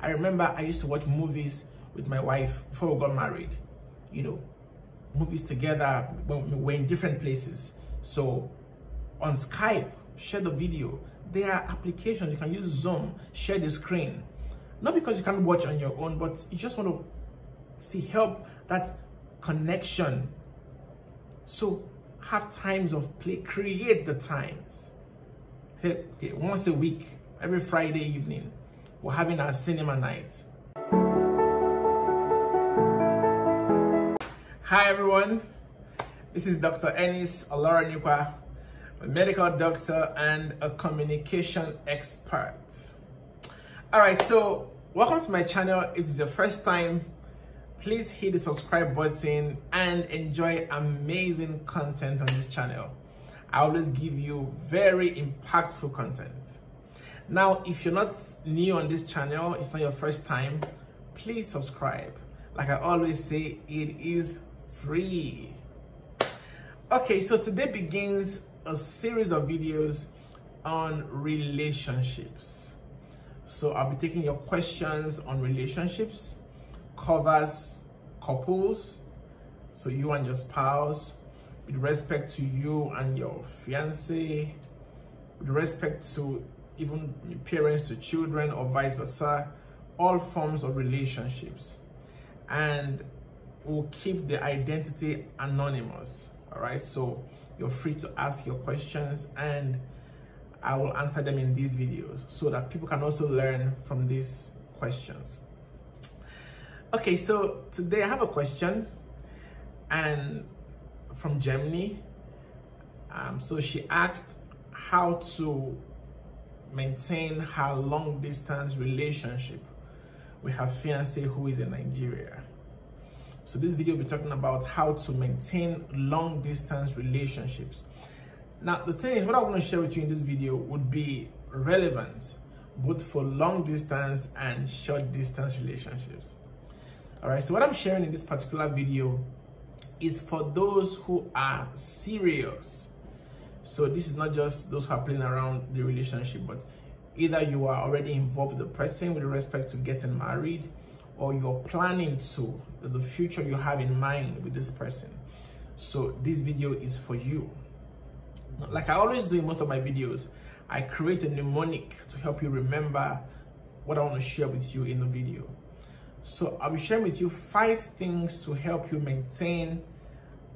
I remember I used to watch movies with my wife before we got married. You know, movies together when we're in different places. So on Skype, share the video. There are applications, you can use Zoom, share the screen. Not because you can't watch on your own, but you just want to see, help that connection. So have times of play, create the times. Okay, once a week, every Friday evening, we're having our cinema night. Hi everyone, this is Dr. Ennis Olorunnipa, a medical doctor and a communication expert. All right, so welcome to my channel. If it's the first time, please hit the subscribe button and enjoy amazing content on this channel. I always give you very impactful content. Now, if you're not new on this channel, it's not your first time, please subscribe. Like I always say, it is free. Okay, so today begins a series of videos on relationships. So I'll be taking your questions on relationships, covers couples, so you and your spouse, with respect to you and your fiance, with respect to even parents to children or vice versa, all forms of relationships. And we'll keep the identity anonymous. All right, so you're free to ask your questions and I will answer them in these videos so that people can also learn from these questions. Okay, so today I have a question and from Germany. So she asked how to maintain her long distance relationship with her fiance who is in Nigeria. So this video will be talking about how to maintain long distance relationships. Now the thing is, what I want to share with you in this video would be relevant both for long distance and short distance relationships. All right, so what I'm sharing in this particular video is for those who are serious. So this is not just those who are playing around the relationship, but either you are already involved with the person with respect to getting married, or you're planning to. There's a future you have in mind with this person. So this video is for you. Like I always do in most of my videos, I create a mnemonic to help you remember what I want to share with you in the video. So I'll be sharing with you 5 things to help you maintain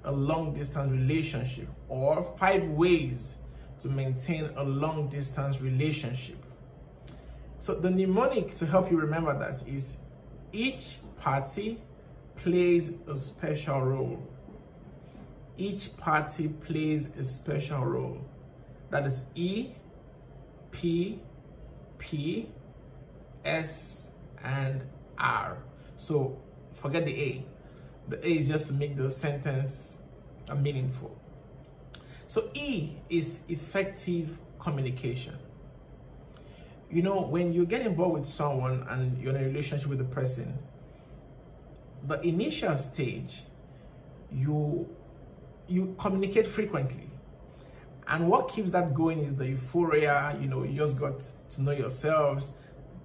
a long distance relationship, or 5 ways to maintain a long distance relationship. So the mnemonic to help you remember that is each party plays a special role. Each party plays a special role. That is E, P, P, S, and R. So forget the A. The A is just to make the sentence meaningful. So E is effective communication. You know, when you get involved with someone and you're in a relationship with the person, the initial stage, you communicate frequently. And what keeps that going is the euphoria. You know, you just got to know yourselves,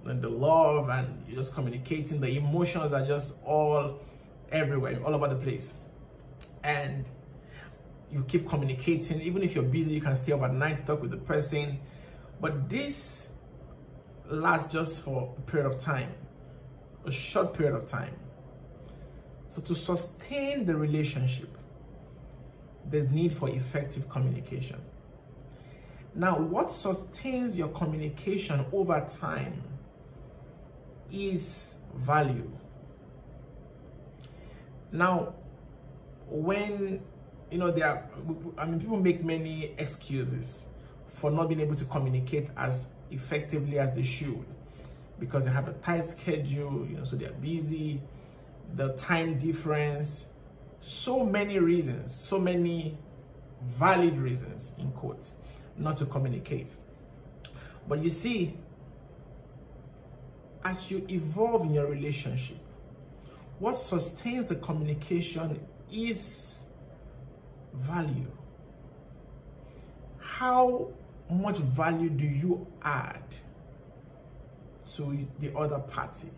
and the love, and you're just communicating. The emotions are just all everywhere, all over the place. And you keep communicating. Even if you're busy, you can stay up at night to talk with the person. But this lasts just for a period of time, a short period of time. So to sustain the relationship, there's need for effective communication. Now, what sustains your communication over time is value. Now, when, you know, people make many excuses for not being able to communicate as effectively as they should, because they have a tight schedule, you know, so they're busy, the time difference, so many reasons, so many valid reasons, in quotes, not to communicate. But you see, as you evolve in your relationship, what sustains the communication is value. How much value do you add to the other party.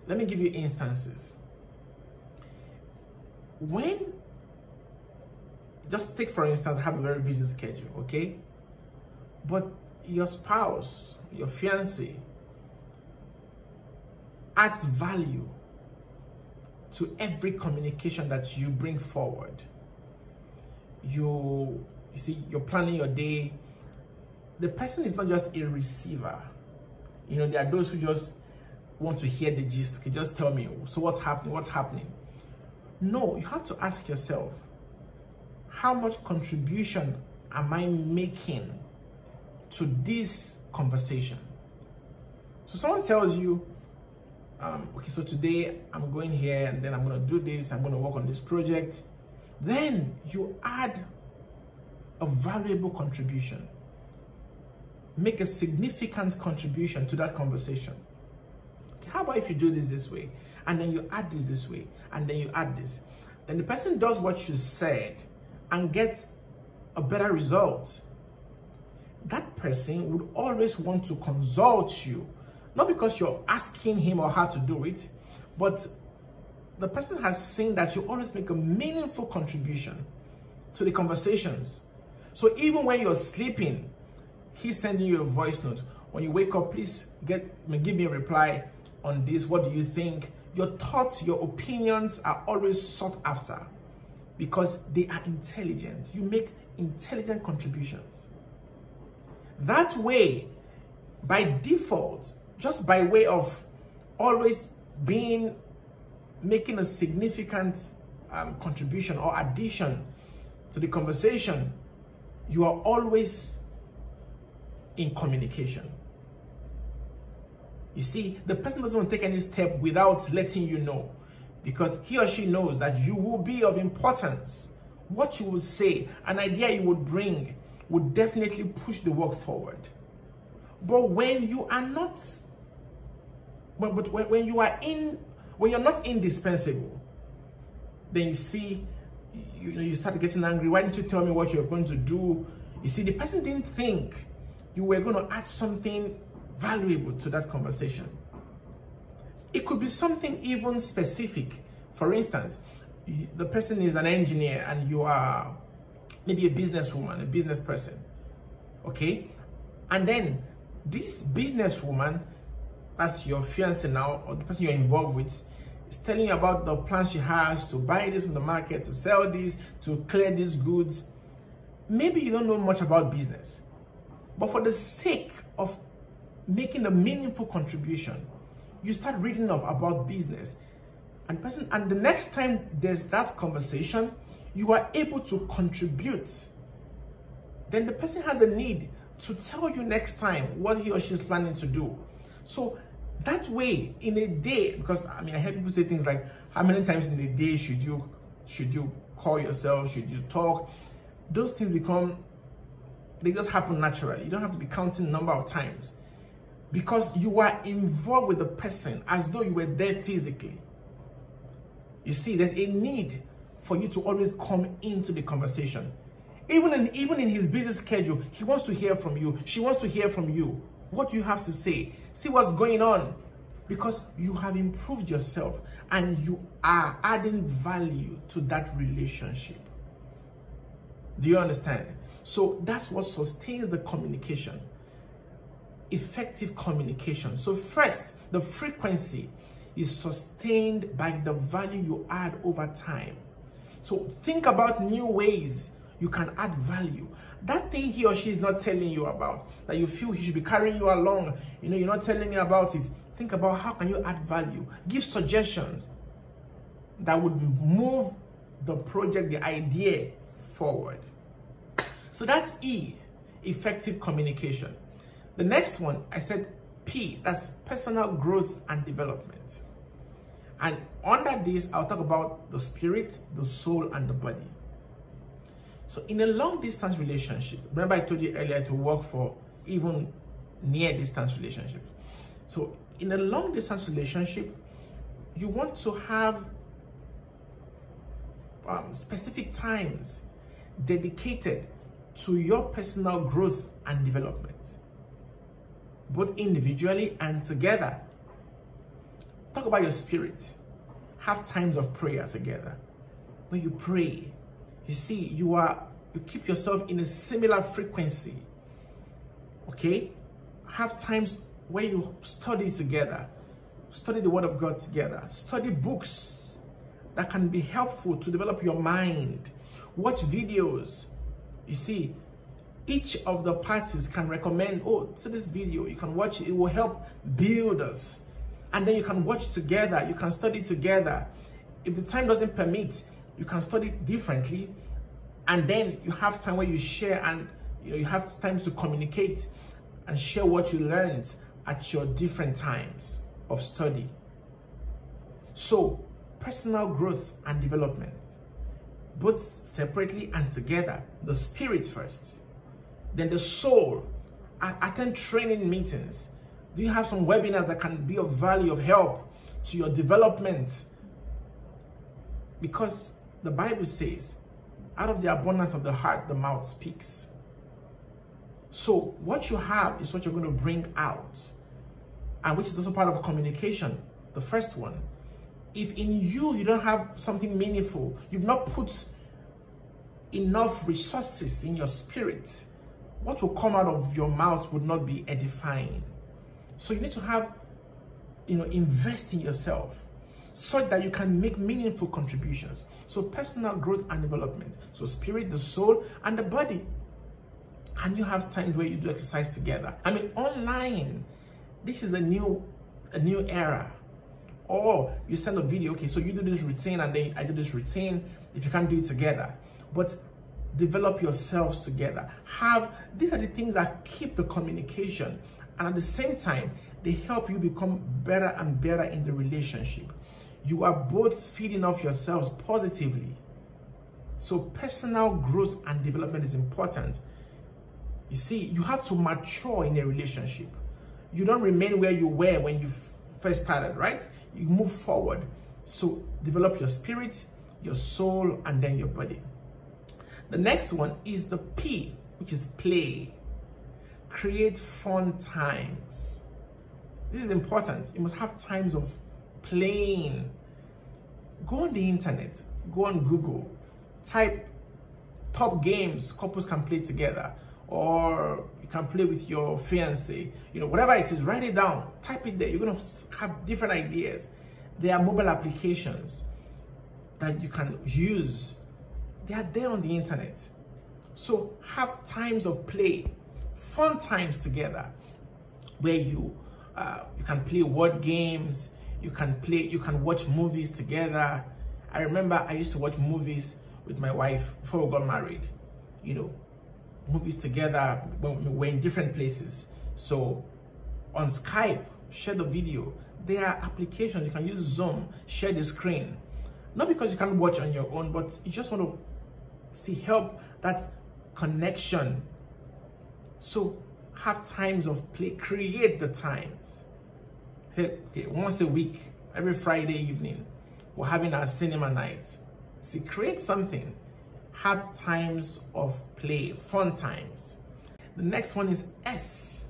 Let me give you instances. Just take for instance, have a very busy schedule, okay? But your spouse, your fiancé, adds value to every communication that you bring forward. You see, you're planning your day. The person is not just a receiver. You know, there are those who just want to hear the gist. Okay, just tell me, so what's happening? What's happening? No, you have to ask yourself, how much contribution am I making to this conversation? So someone tells you, okay, so today I'm going here and then I'm going to do this, I'm going to work on this project. Then you add a valuable contribution. Make a significant contribution to that conversation. Okay, how about if you do this way, and then you add this way, and then you add this? Then the person does what you said and gets a better result. That person would always want to consult you, not because you're asking him or her to do it, but the person has seen that you always make a meaningful contribution to the conversations. So even when you're sleeping, he's sending you a voice note. When you wake up, please give me a reply on this. What do you think? Your thoughts, your opinions are always sought after because they are intelligent. You make intelligent contributions. That way, by default, just by way of always making a significant contribution or addition to the conversation, you are always in communication. You see, the person doesn't want to take any step without letting you know, because he or she knows that you will be of importance. What you will say, an idea you would bring, would definitely push the work forward. But when you are not, when you're not indispensable, then you see, you start getting angry. Why didn't you tell me what you're going to do? You see, the person didn't think you were going to add something valuable to that conversation. It could be something even specific. For instance, the person is an engineer and you are maybe a businesswoman, a business person, okay? And then this businesswoman, that's your fiancé now, or the person you're involved with, is telling you about the plans she has to buy this from the market, to sell this, to clear these goods. Maybe you don't know much about business, but for the sake of making a meaningful contribution, you start reading up about business, and the next time there's that conversation, you are able to contribute. Then the person has a need to tell you next time what he or she is planning to do. So that way, in a day, because I hear people say things like, how many times in a day should you call yourself, should you talk? Those things they just happen naturally. You don't have to be counting the number of times, because you are involved with the person as though you were there physically. You see, there's a need for you to always come into the conversation. Even in his busy schedule, he wants to hear from you. She wants to hear from you. What you have to say. See what's going on. Because you have improved yourself and you are adding value to that relationship. Do you understand? So that's what sustains the communication. Effective communication. So first, the frequency is sustained by the value you add over time. So think about new ways you can add value. That thing he or she is not telling you about, that you feel he should be carrying you along, you're not telling me about it. Think about how can you add value. Give suggestions that would move the project, the idea forward. So that's E, effective communication. The next one, I said P, that's personal growth and development. And under this, I'll talk about the spirit, the soul, and the body. So in a long distance relationship, remember I told you earlier to work for even near distance relationships. So in a long distance relationship, you want to have specific times dedicated to your personal growth and development. both individually and together. Talk about your spirit. Have times of prayer together. When you pray, you see, you keep yourself in a similar frequency. Okay? Have times where you study together. Study the Word of God together. Study books that can be helpful to develop your mind. Watch videos. You see, each of the parties can recommend, oh, see this video, you can watch it. It will help build us. And then you can watch together. You can study together. If the time doesn't permit, you can study differently. And then you have time where you share, and you have time to communicate and share what you learned at your different times of study. So, personal growth and development, both separately and together. The spirit first, then the soul. Attend training meetings. Do you have some webinars that can be of value, of help to your development? Because the Bible says, out of the abundance of the heart, the mouth speaks. So what you have is what you're going to bring out, and which is also part of communication. The first one, if in you don't have something meaningful, you've not put enough resources in your spirit, what will come out of your mouth would not be edifying. So you need to have, invest in yourself so that you can make meaningful contributions. So personal growth and development. So spirit, the soul, and the body. And you have times where you do exercise together. I mean, online, this is a new era. Or you send a video, okay, so you do this routine and then I do this routine, if you can't do it together. But develop yourselves together. These are the things that keep the communication. And at the same time, they help you become better and better in the relationship. You are both feeding off yourselves positively. So personal growth and development is important. You see, you have to mature in a relationship. You don't remain where you were when you first started, right? You move forward. So develop your spirit, your soul, and then your body. The next one is the P, which is play. Create fun times. This is important. You must have times of playing. Go on the internet, go on Google, type top games couples can play together, or you can play with your fiance, whatever it is, write it down, type it there. You're going to have different ideas. There are mobile applications that you can use. They are there on the internet. So have times of play, fun times together, where you can play word games, you can watch movies together. I remember I used to watch movies with my wife before we got married. Movies together when we're in different places. So on Skype, share the video. There are applications, you can use Zoom, share the screen. Not because you can't watch on your own, but you just want to help that connection. So have times of play, create the times. Okay, once a week, every Friday evening, we're having our cinema night. See, create something. Have times of play, fun times. The next one is S.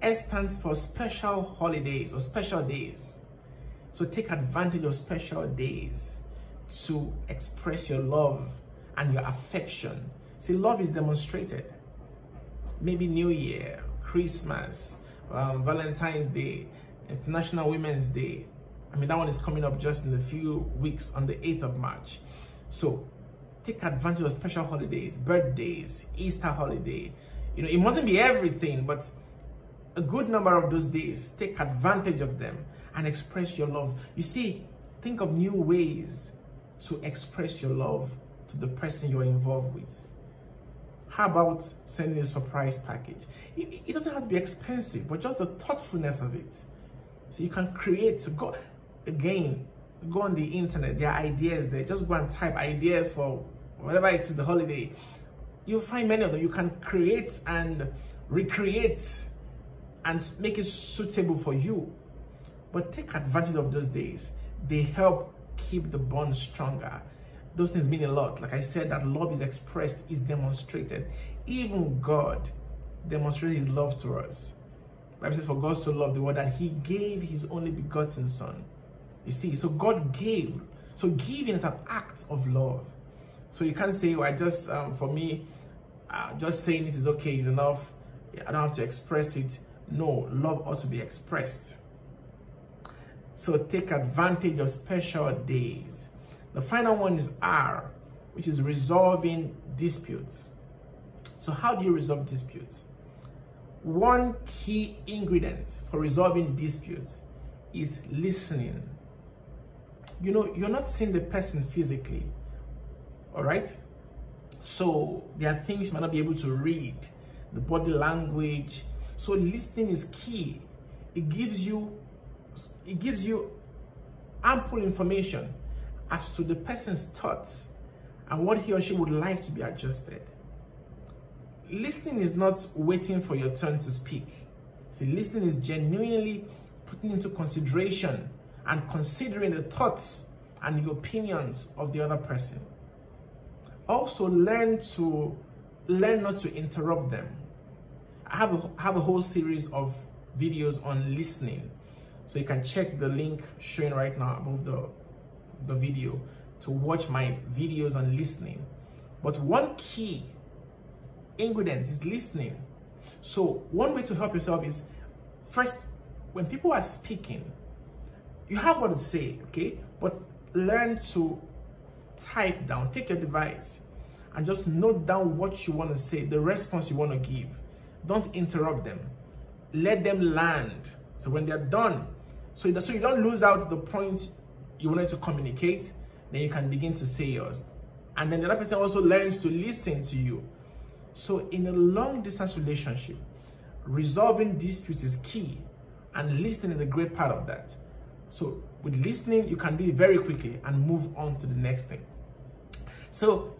S stands for special holidays or special days. So take advantage of special days to express your love and your affection. See, love is demonstrated. Maybe New Year, Christmas, Valentine's Day, International Women's Day. I mean, that one is coming up just in a few weeks on the 8th of March. So take advantage of special holidays, birthdays, Easter holiday. It mustn't be everything, but a good number of those days, take advantage of them and express your love. You see, think of new ways to express your love to the person you're involved with. How about sending a surprise package? It doesn't have to be expensive, but just the thoughtfulness of it. So you can create, go on the internet, there are ideas there. Just go and type ideas for whatever it is, the holiday. You'll find many of them. You can create and recreate and make it suitable for you. But take advantage of those days. They help keep the bond stronger. Those things mean a lot. Like I said, that love is expressed, is demonstrated. Even God demonstrated his love to us. Bible says, for God so loved the world that he gave his only begotten son. You see, so God gave. So giving is an act of love. So you can't say, well, I just, for me, just saying it is okay, is enough. I don't have to express it. No, love ought to be expressed. So take advantage of special days. The final one is R, which is resolving disputes. So how do you resolve disputes? One key ingredient for resolving disputes is listening. You know, you're not seeing the person physically, all right? So there are things you might not be able to read, the body language. So listening is key. It gives you ample information as to the person's thoughts and what he or she would like to be adjusted. Listening is not waiting for your turn to speak. See, listening is genuinely putting into consideration and considering the thoughts and the opinions of the other person. Also, learn not to interrupt them. I have a whole series of videos on listening, so you can check the link showing right now above the video to watch my videos on listening. But one key ingredient is listening. So one way to help yourself is, first, when people are speaking, you have what to say, okay? But learn to type down, take your device and just note down what you want to say, the response you want to give. Don't interrupt them. Let them land. So when they're done, so you don't lose out the point you wanted to communicate, then you can begin to say yours. And then the other person also learns to listen to you. So in a long distance relationship, resolving disputes is key, and listening is a great part of that. So with listening, you can do it very quickly and move on to the next thing. So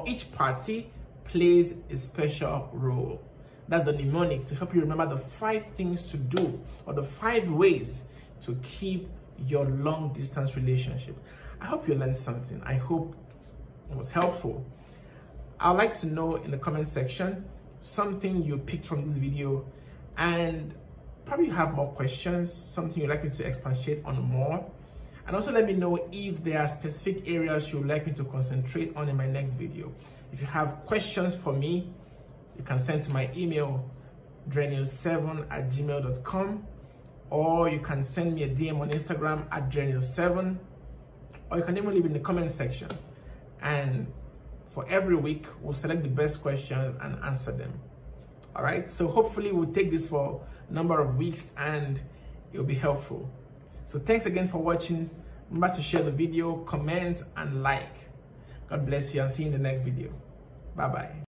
each party plays a special role. That's the mnemonic to help you remember the 5 things to do, or the 5 ways to keep your long distance relationship. I hope you learned something. I hope it was helpful. I'd like to know in the comment section something you picked from this video, and probably you have more questions, something you'd like me to expatiate on more. And also let me know if there are specific areas you'd like me to concentrate on in my next video. If you have questions for me, you can send to my email, drenews7@gmail.com, or you can send me a DM on Instagram @drenews7, or you can even leave in the comment section. And for every week, we'll select the best questions and answer them. All right, so hopefully we'll take this for a number of weeks and it'll be helpful. So thanks again for watching. Remember to share the video, comment, and like. God bless you, and see you in the next video. Bye-bye.